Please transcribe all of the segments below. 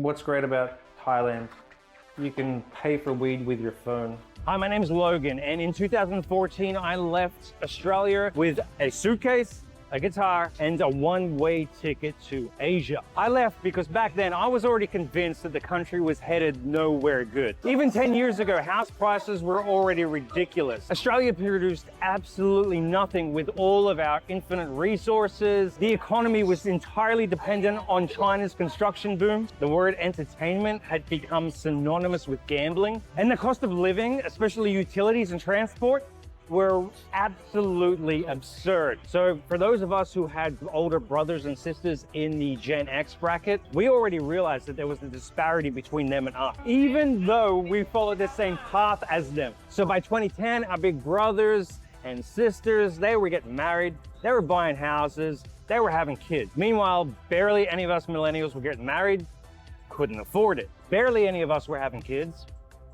What's great about Thailand? You can pay for weed with your phone. Hi, my name is Logan, and in 2014, I left Australia with a suitcase, a guitar, and a one-way ticket to Asia. I left because back then I was already convinced that the country was headed nowhere good. Even 10 years ago, house prices were already ridiculous. Australia produced absolutely nothing with all of our infinite resources. The economy was entirely dependent on China's construction boom. The word entertainment had become synonymous with gambling. And the cost of living, especially utilities and transport, were absolutely absurd. So for those of us who had older brothers and sisters in the Gen X bracket, we already realized that there was a disparity between them and us, even though we followed the same path as them. So by 2010, our big brothers and sisters, they were getting married, they were buying houses, they were having kids. Meanwhile, barely any of us millennials were getting married, couldn't afford it. Barely any of us were having kids,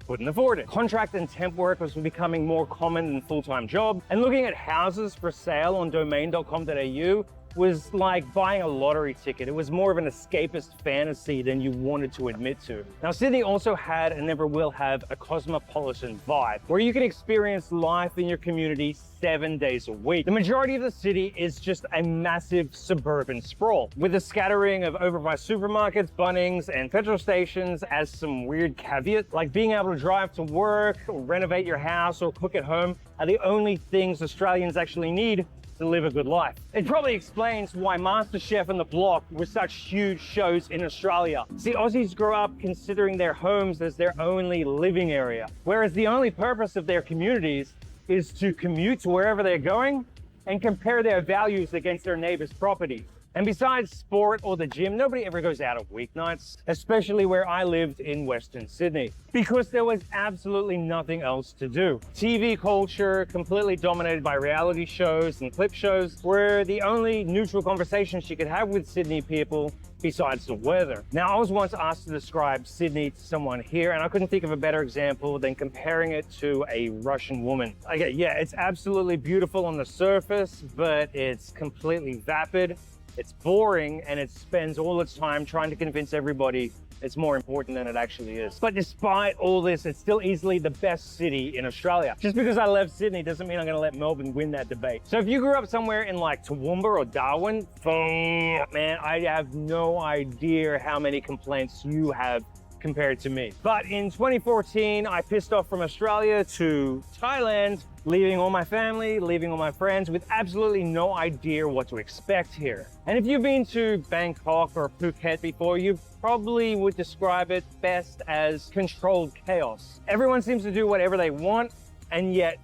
couldn't afford it. Contract and temp work was becoming more common than full-time job, and looking at houses for sale on domain.com.au was like buying a lottery ticket. It was more of an escapist fantasy than you wanted to admit to. Now, Sydney also had and never will have a cosmopolitan vibe where you can experience life in your community 7 days a week. The majority of the city is just a massive suburban sprawl with a scattering of overpriced supermarkets, Bunnings, and petrol stations as some weird caveat, like being able to drive to work or renovate your house or cook at home are the only things Australians actually need to live a good life. It probably explains why MasterChef and The Block were such huge shows in Australia. See, Aussies grow up considering their homes as their only living area, whereas the only purpose of their communities is to commute to wherever they're going and compare their values against their neighbor's property. And besides sport or the gym, nobody ever goes out on weeknights, especially where I lived in Western Sydney, because there was absolutely nothing else to do. TV culture, completely dominated by reality shows and clip shows, were the only neutral conversations you could have with Sydney people besides the weather. Now, I was once asked to describe Sydney to someone here, and I couldn't think of a better example than comparing it to a Russian woman. Okay, yeah, it's absolutely beautiful on the surface, but it's completely vapid. It's boring, and it spends all its time trying to convince everybody it's more important than it actually is. But despite all this, it's still easily the best city in Australia. Just because I left Sydney doesn't mean I'm gonna let Melbourne win that debate. So if you grew up somewhere in like Toowoomba or Darwin, man, I have no idea how many complaints you have compared to me. But in 2014, I pissed off from Australia to Thailand, leaving all my family, leaving all my friends with absolutely no idea what to expect here. And if you've been to Bangkok or Phuket before, you probably would describe it best as controlled chaos. Everyone seems to do whatever they want, and yet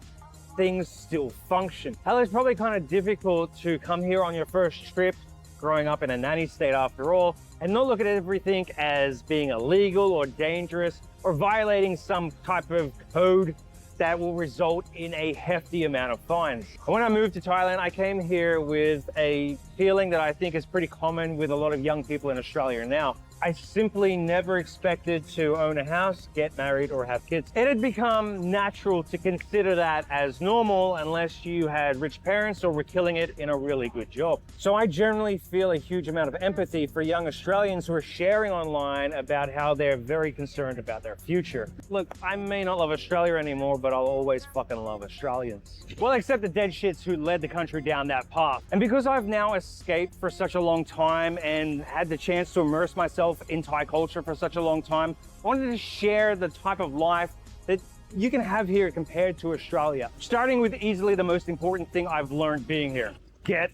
things still function. Hell, it's probably kind of difficult to come here on your first trip, growing up in a nanny state after all, and not look at everything as being illegal or dangerous or violating some type of code that will result in a hefty amount of fines. When I moved to Thailand, I came here with a feeling that I think is pretty common with a lot of young people in Australia now. I simply never expected to own a house, get married, or have kids. It had become natural to consider that as normal unless you had rich parents or were killing it in a really good job. So I generally feel a huge amount of empathy for young Australians who are sharing online about how they're very concerned about their future. Look, I may not love Australia anymore, but I'll always fucking love Australians. Well, except the dead shits who led the country down that path. And because I've now escaped for such a long time and had the chance to immerse myself in Thai culture for such a long time, I wanted to share the type of life that you can have here compared to Australia. Starting with easily the most important thing I've learned being here. Get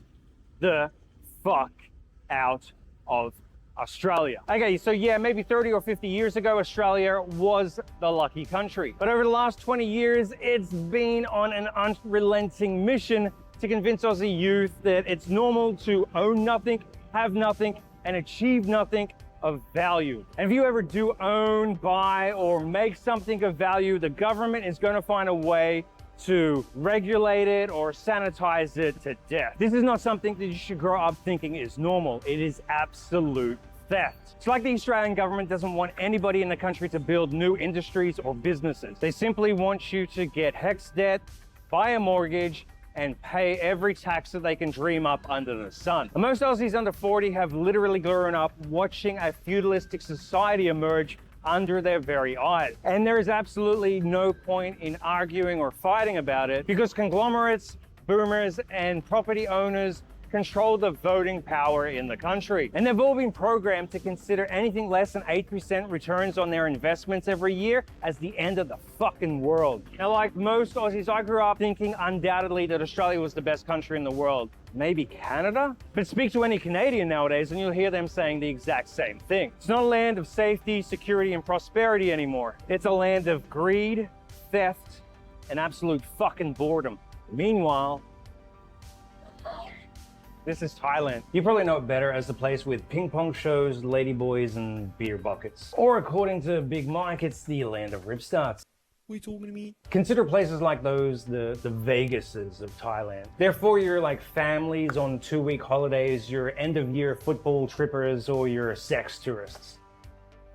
the fuck out of Australia. Okay, so yeah, maybe 30 or 50 years ago, Australia was the lucky country. But over the last 20 years, it's been on an unrelenting mission to convince Aussie youth that it's normal to own nothing, have nothing, and achieve nothing of value. And if you ever do own, buy, or make something of value, the government is going to find a way to regulate it or sanitize it to death. This is not something that you should grow up thinking is normal. It is absolute theft. It's like the Australian government doesn't want anybody in the country to build new industries or businesses. They simply want you to get HECS debt, buy a mortgage, and pay every tax that they can dream up under the sun. And most Aussies under 40 have literally grown up watching a feudalistic society emerge under their very eyes. And there is absolutely no point in arguing or fighting about it because conglomerates, boomers, and property owners control the voting power in the country. And they've all been programmed to consider anything less than 8% returns on their investments every year as the end of the fucking world. Now, like most Aussies, I grew up thinking undoubtedly that Australia was the best country in the world. Maybe Canada? But speak to any Canadian nowadays and you'll hear them saying the exact same thing. It's not a land of safety, security, and prosperity anymore. It's a land of greed, theft, and absolute fucking boredom. Meanwhile, this is Thailand. You probably know it better as the place with ping pong shows, ladyboys, and beer buckets. Or according to Big Mike, it's the land of ripstarts. What are you talking to me? Consider places like those the Vegases of Thailand. They're for your like families on 2-week holidays, your end of year football trippers, or your sex tourists.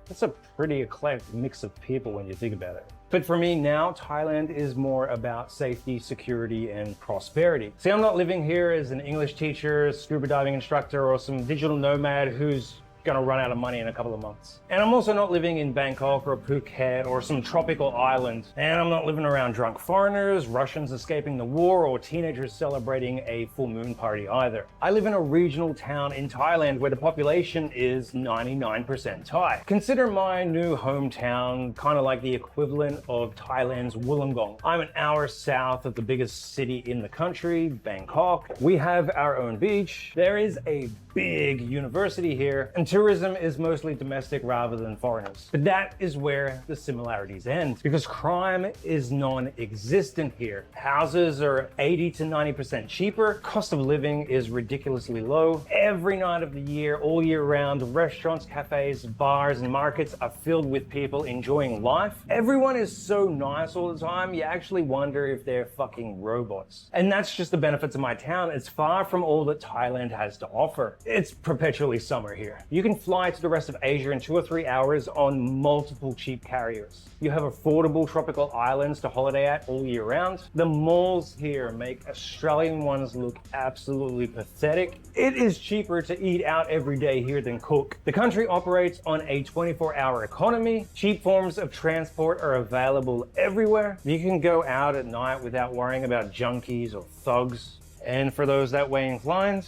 That's a pretty eclectic mix of people when you think about it. But for me now, Thailand is more about safety, security, and prosperity. See, I'm not living here as an English teacher, scuba diving instructor, or some digital nomad who's gonna run out of money in a couple of months. And I'm also not living in Bangkok or Phuket or some tropical island. And I'm not living around drunk foreigners, Russians escaping the war, or teenagers celebrating a full moon party either. I live in a regional town in Thailand where the population is 99% Thai. Consider my new hometown kind of like the equivalent of Thailand's Wollongong. I'm an hour south of the biggest city in the country, Bangkok. We have our own beach. There is a big university here, and tourism is mostly domestic rather than foreigners. But that is where the similarities end, because crime is non-existent here. Houses are 80 to 90% cheaper. Cost of living is ridiculously low. Every night of the year, all year round, restaurants, cafes, bars, and markets are filled with people enjoying life. Everyone is so nice all the time, you actually wonder if they're fucking robots. And that's just the benefits of my town. It's far from all that Thailand has to offer. It's perpetually summer here. You can fly to the rest of Asia in 2 or 3 hours on multiple cheap carriers. You have affordable tropical islands to holiday at all year round. The malls here make Australian ones look absolutely pathetic. It is cheaper to eat out every day here than cook. The country operates on a 24-hour economy. Cheap forms of transport are available everywhere. You can go out at night without worrying about junkies or thugs. And for those that way inclined,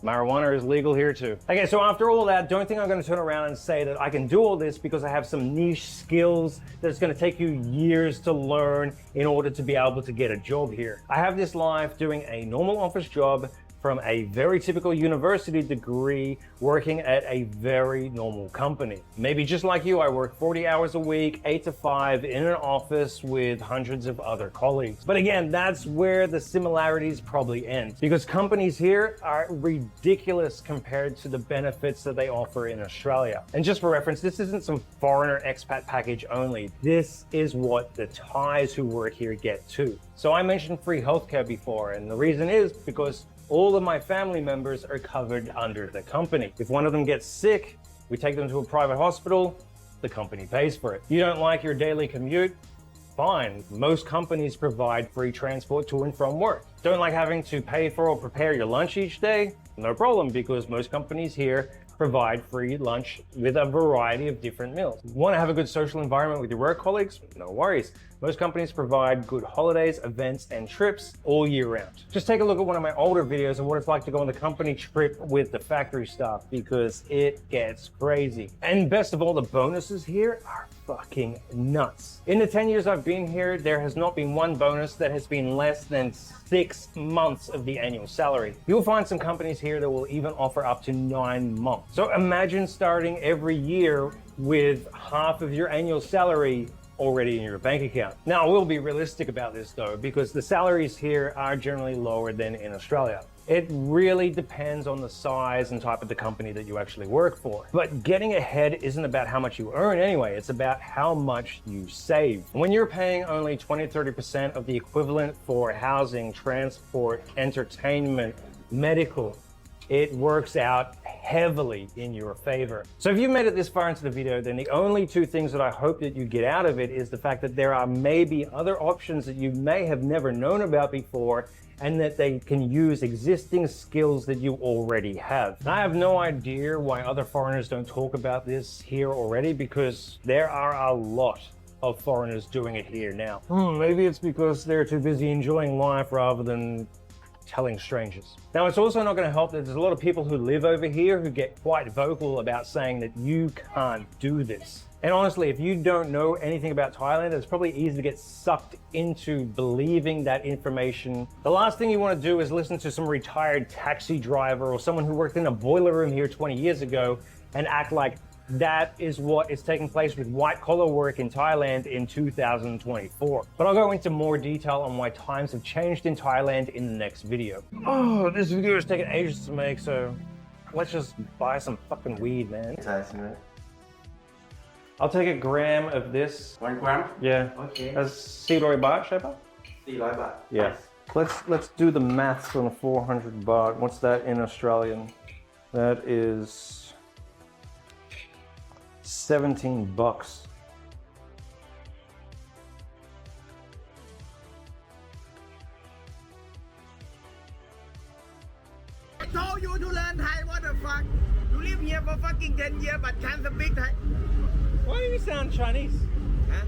marijuana is legal here too. Okay, so after all that, don't think I'm gonna turn around and say that I can do all this because I have some niche skills that's gonna take you years to learn in order to be able to get a job here. I have this life doing a normal office job from a very typical university degree working at a very normal company. Maybe just like you, I work 40 hours a week, 8 to 5 in an office with hundreds of other colleagues. But again, that's where the similarities probably end, because companies here are ridiculous compared to the benefits that they offer in Australia. And just for reference, this isn't some foreigner expat package only. This is what the Thais who work here get too. So I mentioned free healthcare before, and the reason is because all of my family members are covered under the company. If one of them gets sick, we take them to a private hospital, the company pays for it. You don't like your daily commute? Fine. Most companies provide free transport to and from work. Don't like having to pay for or prepare your lunch each day? No problem, because most companies here provide free lunch with a variety of different meals. Want to have a good social environment with your work colleagues? No worries. Most companies provide good holidays, events, and trips all year round. Just take a look at one of my older videos of what it's like to go on the company trip with the factory staff, because it gets crazy. And best of all, the bonuses here are fucking nuts. In the 10 years I've been here, there has not been one bonus that has been less than 6 months of the annual salary. You'll find some companies here that will even offer up to 9 months. So imagine starting every year with half of your annual salary already in your bank account. Now, we'll be realistic about this though, because the salaries here are generally lower than in Australia. It really depends on the size and type of the company that you actually work for. But getting ahead isn't about how much you earn anyway, it's about how much you save. When you're paying only 20-30% of the equivalent for housing, transport, entertainment, medical, it works out heavily in your favor. So if you've made it this far into the video, then the only two things that I hope that you get out of it is the fact that there are maybe other options that you may have never known about before, and that they can use existing skills that you already have. And I have no idea why other foreigners don't talk about this here already, because there are a lot of foreigners doing it here now. Maybe it's because they're too busy enjoying life rather than telling strangers. Now, it's also not going to help that there's a lot of people who live over here who get quite vocal about saying that you can't do this. And honestly, if you don't know anything about Thailand, it's probably easy to get sucked into believing that information. The last thing you want to do is listen to some retired taxi driver or someone who worked in a boiler room here 20 years ago and act like that is what is taking place with white-collar work in Thailand in 2024. But I'll go into more detail on why times have changed in Thailand in the next video. Oh, this video is taking ages to make, so let's just buy some fucking weed, man. I'll take a gram of this. 1 gram? Yeah. Okay. That's 400 baht, Shepa? 400 baht. Yeah. Let's do the maths on 400 baht. What's that in Australian? That is 17 bucks. I told you to learn Thai, what the fuck? You live here for fucking 10 years but can't speak Thai. Why do you sound Chinese? Huh?